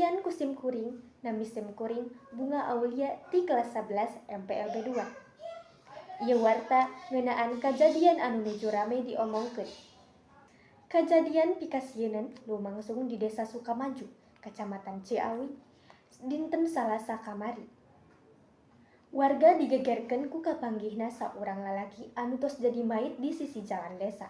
Kepolisian ku sim kuring, nami sim kuring Bunga Aulia di kelas 11 MPLB 2. Ieu warta ngeunaan kajadian anu nuju rame diomongkeun. Kajadian pikasieun lumangsung di Desa Sukamaju, Kecamatan Ciawi, dinten Salasa kamari. Warga digegerkeun ku kapanggihna saurang lalaki anu tos jadi mait di sisi jalan desa.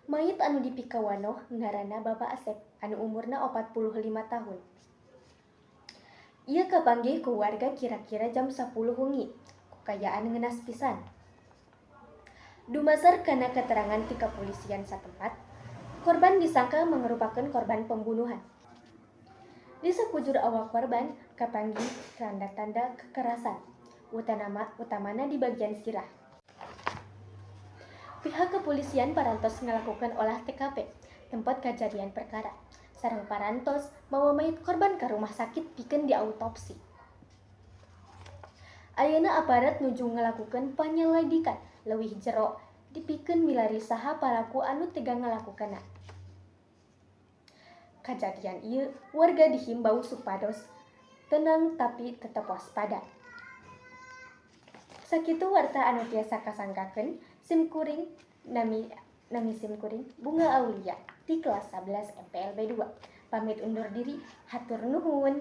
Mait anu dipikawanoh ngaranna Bapak Asep anu umurna 45 tahun. Ieu kapanggih ku warga kira-kira jam 10 wengi, kukayaan ngeunas pisan. Dumasar kana keterangan ti kepolisian satempat, korban disangka mangrupakeun korban pembunuhan. Di sakujur awak korban kapanggih tanda-tanda kekerasan, utamana di bagian sirah. Pihak kepolisian parantos ngalakukeun olah TKP, tempat kejadian perkara, sareng parantos mawa mayit korban ka rumah sakit pikeun diautopsi. Ayeuna aparat nuju ngalakukeun panyelidikan leuwih jero dipikeun milari saha palaku anu tega ngalakukeunna. Kajadian ieu warga dihimbau supados tenang tapi tetep waspada. Sakitu warta anu tiasa kasangkakeun sim kuring nami sim kuring Bunga Aulia di kelas 11 MPLB 2. Pamit undur diri, hatur nuhun.